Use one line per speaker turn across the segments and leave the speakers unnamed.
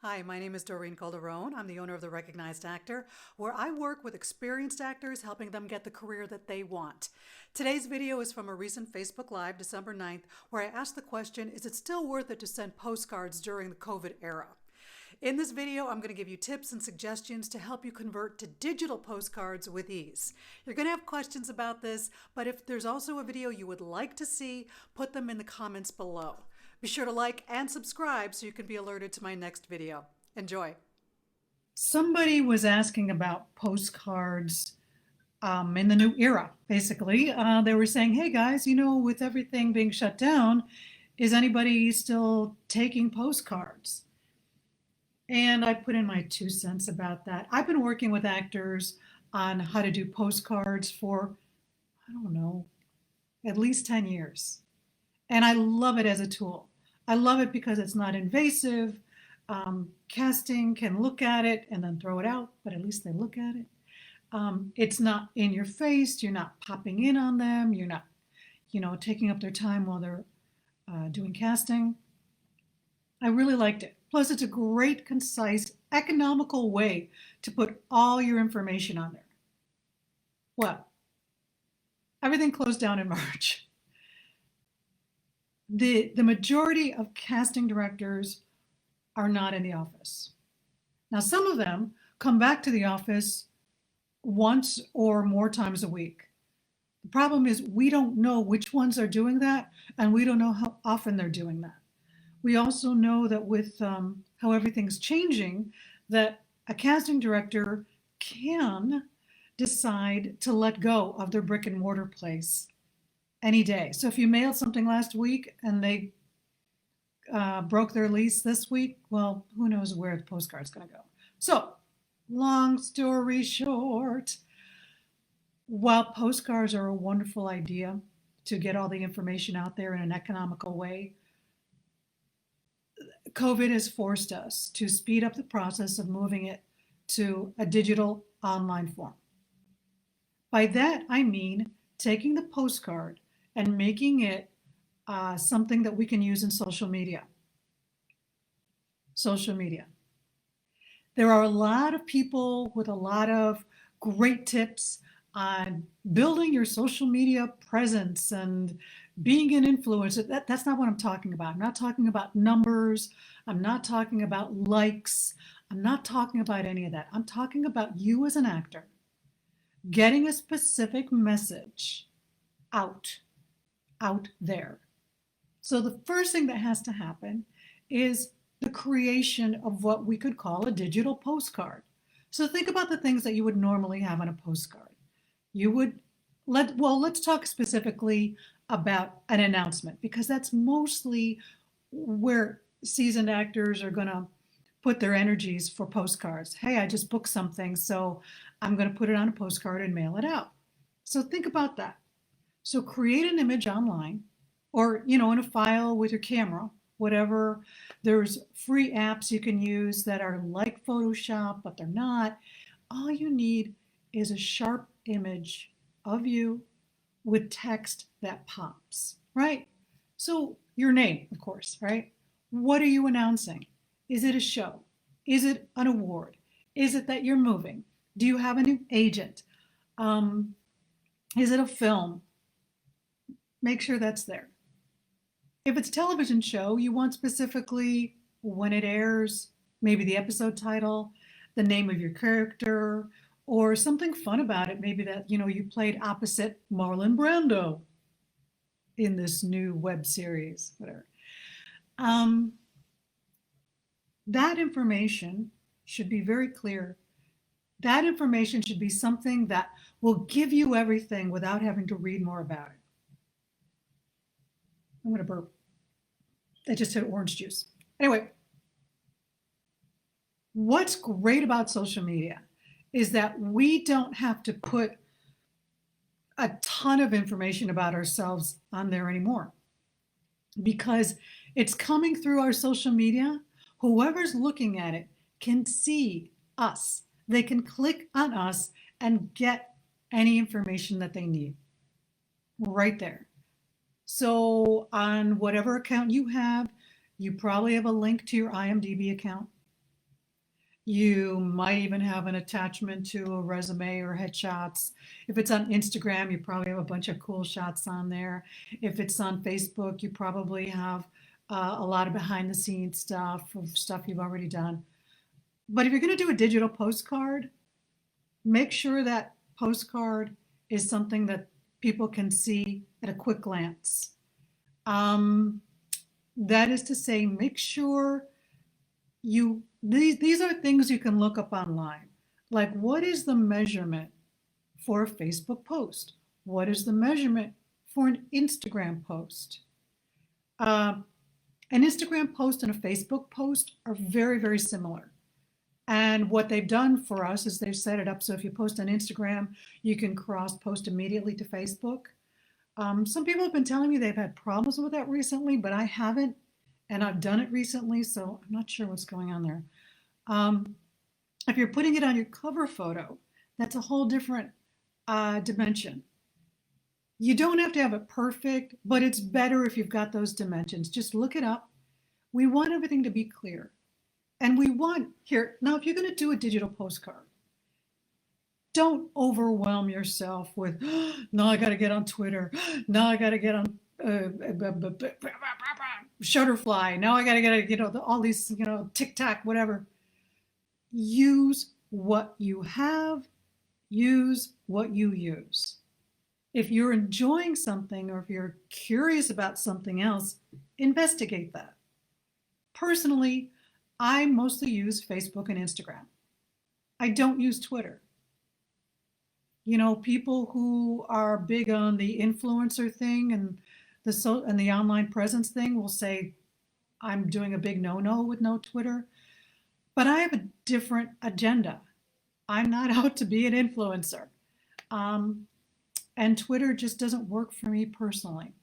Hi, my name is Doreen Calderon. I'm the owner of The Recognized Actor, where I work with experienced actors, helping them get the career that they want. Today's video is from a recent Facebook Live, December 9th, where I asked the question, is it still worth it to send postcards during the COVID era? In this video, I'm going to give you tips and suggestions to help you convert to digital postcards with ease. You're going to have questions about this, but if there's also a video you would like to see, put them in the comments below. Be sure to like and subscribe so you can be alerted to my next video. Enjoy.
Somebody was asking about postcards in the new era, basically. They were saying, hey guys, with everything being shut down, is anybody still taking postcards? And I put in my 2 cents about that. I've been working with actors on how to do postcards for, I don't know, at least 10 years. And I love it as a tool. I love it because it's not invasive. Casting can look at it and then throw it out, but at least they look at it. It's not in your face. You're not popping in on them. You're not, taking up their time while they're doing casting. I really liked it. Plus, it's a great, concise, economical way to put all your information on there. Well, everything closed down in March. The majority of casting directors are not in the office. Now, some of them come back to the office once or more times a week. The problem is we don't know which ones are doing that, and we don't know how often they're doing that. We also know that with how everything's changing, that a casting director can decide to let go of their brick and mortar place any day. So if you mailed something last week and they broke their lease this week, well, who knows where the postcard's going to go. So, long story short, while postcards are a wonderful idea to get all the information out there in an economical way, COVID has forced us to speed up the process of moving it to a digital online form. By that, I mean taking the postcard and making it something that we can use in social media. Social media. There are a lot of people with a lot of great tips on building your social media presence and being an influencer. That's not what I'm talking about. I'm not talking about numbers. I'm not talking about likes. I'm not talking about any of that. I'm talking about you as an actor getting a specific message out there. So the first thing that has to happen is the creation of what we could call a digital postcard. So think about the things that you would normally have on a postcard. You would let's talk specifically about an announcement, because that's mostly where seasoned actors are going to put their energies for postcards. Hey, I just booked something, so I'm going to put it on a postcard and mail it out. So think about that. So create an image online or, in a file with your camera, whatever. There's free apps you can use that are like Photoshop, but they're not. All you need is a sharp image of you with text that pops, right? So your name, of course, right? What are you announcing? Is it a show? Is it an award? Is it that you're moving? Do you have a new agent? Is it a film? Make sure that's there. If it's a television show, you want specifically when it airs, maybe the episode title, the name of your character, or something fun about it. Maybe that, you played opposite Marlon Brando in this new web series, whatever. That information should be very clear. That information should be something that will give you everything without having to read more about it. I'm going to burp. I just had orange juice. Anyway, what's great about social media is that we don't have to put a ton of information about ourselves on there anymore, because it's coming through our social media. Whoever's looking at it can see us. They can click on us and get any information that they need right there. So on whatever account you have, you probably have a link to your IMDb account. You might even have an attachment to a resume or headshots. If it's on Instagram, you probably have a bunch of cool shots on there. If it's on Facebook, you probably have a lot of behind the scenes stuff of stuff you've already done. But if you're going to do a digital postcard, make sure that postcard is something that people can see at a quick glance. That is to say, make sure these are things you can look up online. Like, what is the measurement for a Facebook post? What is the measurement for an Instagram post? An Instagram post and a Facebook post are very, very similar. And what they've done for us is they've set it up so if you post on Instagram, you can cross post immediately to Facebook. Some people have been telling me they've had problems with that recently, but I haven't, and I've done it recently, so I'm not sure what's going on there. If you're putting it on your cover photo, that's a whole different dimension. You don't have to have it perfect, but it's better if you've got those dimensions. Just look it up. We want everything to be clear. And we want here, now if you're going to do a digital postcard, don't overwhelm yourself with, now I got to get on Twitter. Now I got to get on Shutterfly. Now I got to get, all these, TikTok, whatever. Use what you have. Use what you use. If you're enjoying something or if you're curious about something else, investigate that. Personally, I mostly use Facebook and Instagram. I don't use Twitter. People who are big on the influencer thing and the online presence thing will say I'm doing a big no-no with no Twitter. But I have a different agenda. I'm not out to be an influencer. And Twitter just doesn't work for me personally.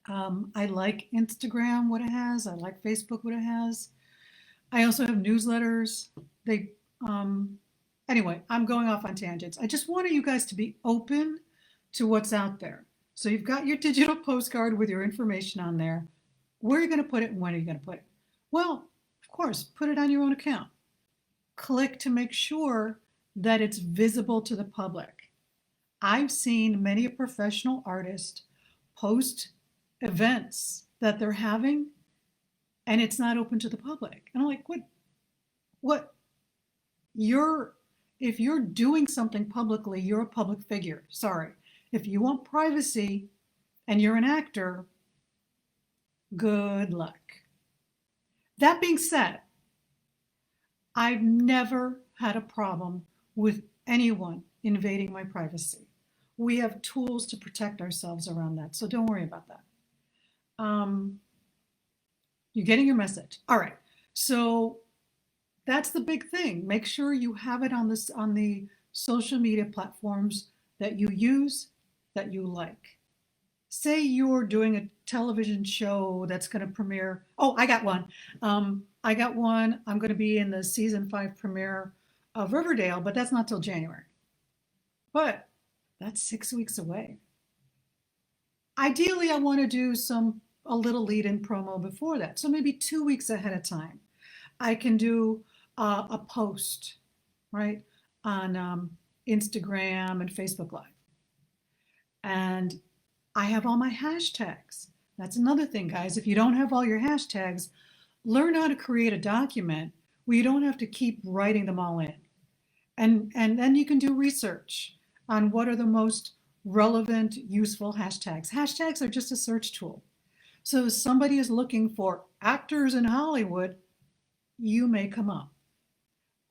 I like Instagram, what it has. I like Facebook, what it has. I also have newsletters. Anyway, I'm going off on tangents. I just wanted you guys to be open to what's out there. So you've got your digital postcard with your information on there. Where are you going to put it and when are you going to put it? Well, of course, put it on your own account. Click to make sure that it's visible to the public. I've seen many a professional artist post events that they're having and it's not open to the public. And I'm like, what? If you're doing something publicly, you're a public figure. Sorry. If you want privacy and you're an actor, good luck. That being said, I've never had a problem with anyone invading my privacy. We have tools to protect ourselves around that, so don't worry about that. You're getting your message. All right, so that's the big thing. Make sure you have it on the social media platforms that you use, that you like. Say you're doing a television show that's going to premiere. Oh, I got one. I'm going to be in the season 5 premiere of Riverdale, but that's not till January. But that's 6 weeks away. Ideally, I want to do a little lead-in promo before that. So maybe 2 weeks ahead of time. I can do a post, right, on Instagram and Facebook Live. And I have all my hashtags. That's another thing, guys. If you don't have all your hashtags, learn how to create a document where you don't have to keep writing them all in. And then you can do research on what are the most relevant, useful hashtags. Hashtags are just a search tool. So if somebody is looking for actors in Hollywood, you may come up.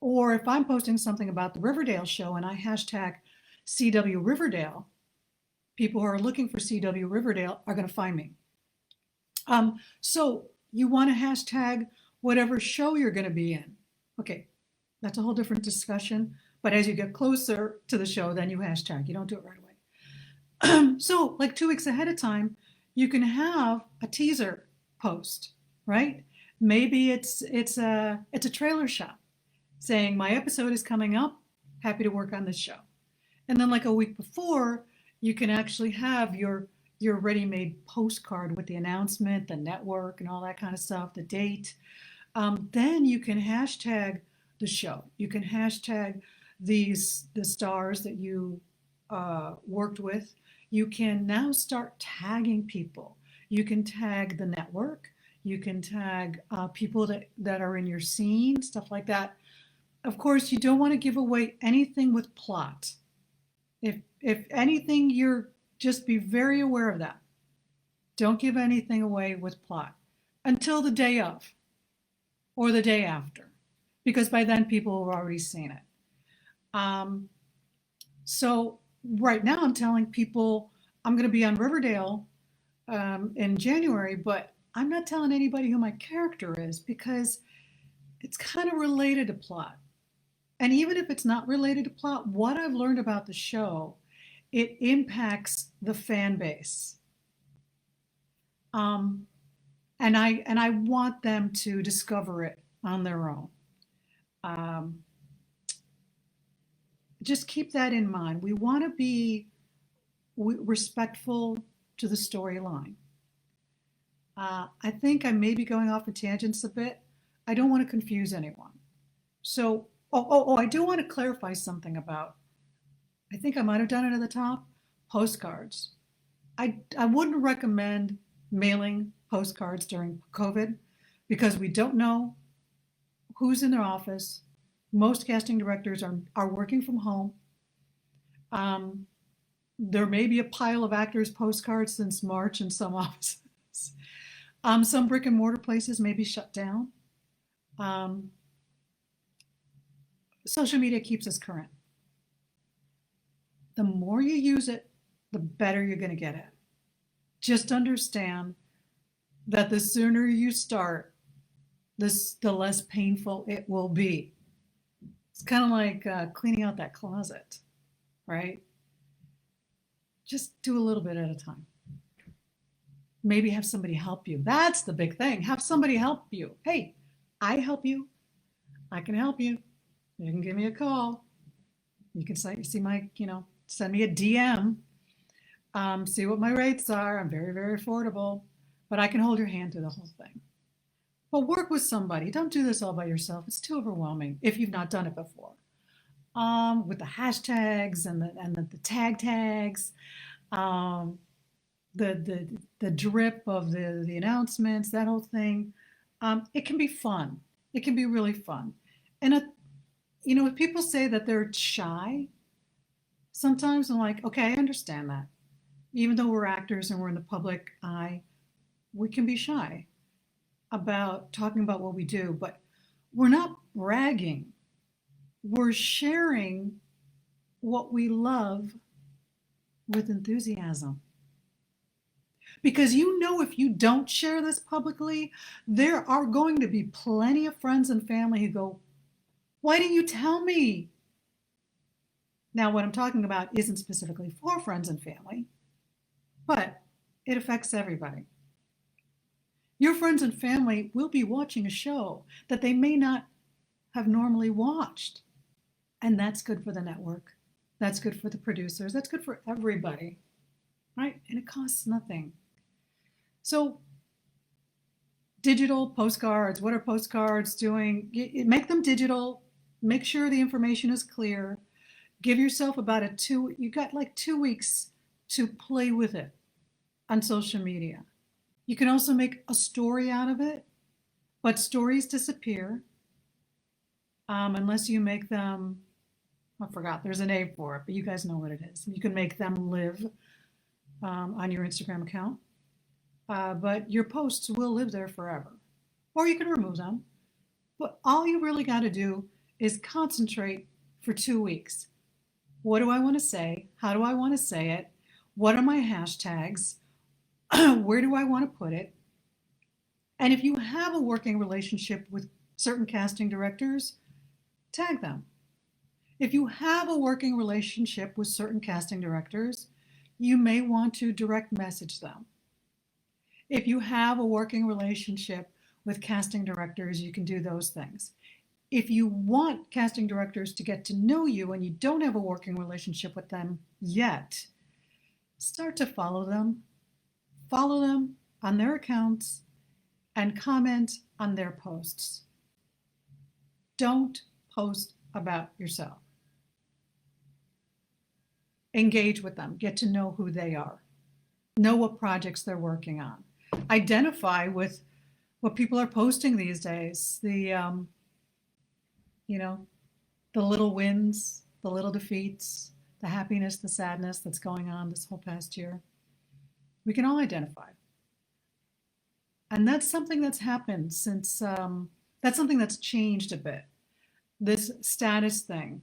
Or if I'm posting something about the Riverdale show and I hashtag CW Riverdale, people who are looking for CW Riverdale are going to find me. So you want to hashtag whatever show you're going to be in. Okay, that's a whole different discussion. But as you get closer to the show, then you hashtag. You don't do it right away. So like 2 weeks ahead of time, you can have a teaser post, right? Maybe it's a trailer shot saying my episode is coming up. Happy to work on this show. And then like a week before, you can actually have your ready-made postcard with the announcement, the network, and all that kind of stuff, the date. Then you can hashtag the show. You can hashtag the stars that you worked with. You can now start tagging people. You can tag the network. You can tag people that are in your scene, stuff like that. Of course, you don't want to give away anything with plot. If anything, just be very aware of that. Don't give anything away with plot until the day of or the day after, because by then people have already seen it. So right now I'm telling people I'm going to be on Riverdale in January, but I'm not telling anybody who my character is because it's kind of related to plot. And even if it's not related to plot, what I've learned about the show, it impacts the fan base. And I want them to discover it on their own. Just keep that in mind. We want to be respectful to the storyline. I think I may be going off in tangents a bit. I don't want to confuse anyone. So, I do want to clarify something about, I think I might have done it at the top, postcards. I wouldn't recommend mailing postcards during COVID because we don't know who's in their office. Most casting directors are working from home. There may be a pile of actors' postcards since March in some offices. Some brick and mortar places may be shut down. Social media keeps us current. The more you use it, the better you're going to get at. Just understand that the sooner you start, the less painful it will be. It's kind of like cleaning out that closet, right? Just do a little bit at a time. Maybe have somebody help you. That's the big thing. Have somebody help you. Hey, I help you. I can help you. You can give me a call. You can see my, send me a DM. See what my rates are. I'm very, very affordable, but I can hold your hand through the whole thing. But work with somebody. Don't do this all by yourself. It's too overwhelming if you've not done it before. With the hashtags and the tag tags, the drip of the announcements, that whole thing. It can be fun. It can be really fun. And if people say that they're shy, sometimes I'm like, okay, I understand that. Even though we're actors and we're in the public eye, we can be shy about talking about what we do, but we're not bragging. We're sharing what we love with enthusiasm. Because if you don't share this publicly, there are going to be plenty of friends and family who go, why didn't you tell me? Now, what I'm talking about isn't specifically for friends and family, but it affects everybody. Your friends and family will be watching a show that they may not have normally watched. And that's good for the network. That's good for the producers. That's good for everybody, right? And it costs nothing. So digital postcards, what are postcards doing? Make them digital. Make sure the information is clear. Give yourself about you got like 2 weeks to play with it on social media. You can also make a story out of it, but stories disappear unless you make them, I forgot, there's a name for it, but you guys know what it is. You can make them live on your Instagram account, but your posts will live there forever. Or you can remove them. But all you really got to do is concentrate for 2 weeks. What do I want to say? How do I want to say it? What are my hashtags? Where do I want to put it? And if you have a working relationship with certain casting directors, tag them. If you have a working relationship with certain casting directors, you may want to direct message them. If you have a working relationship with casting directors, you can do those things. If you want casting directors to get to know you and you don't have a working relationship with them yet, start to follow them. Follow them on their accounts and comment on their posts. Don't post about yourself. Engage with them, get to know who they are, know what projects they're working on, identify with what people are posting these days, the little wins, the little defeats, the happiness, the sadness that's going on this whole past year. We can all identify. And that's something that's happened since, that's something that's changed a bit. This status thing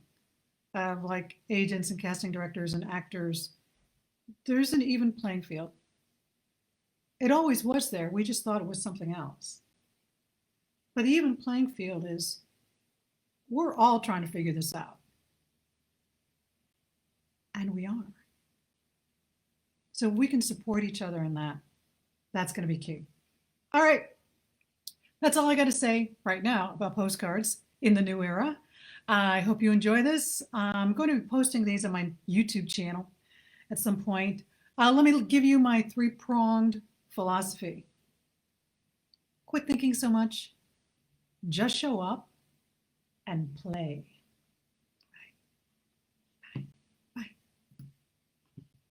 of like agents and casting directors and actors, there's an even playing field. It always was there. We just thought it was something else. But the even playing field is we're all trying to figure this out. And we are. So we can support each other in that. That's going to be key. All right. That's all I got to say right now about postcards in the new era. I hope you enjoy this. I'm going to be posting these on my YouTube channel at some point. Let me give you my three-pronged philosophy. Quit thinking so much. Just show up and play.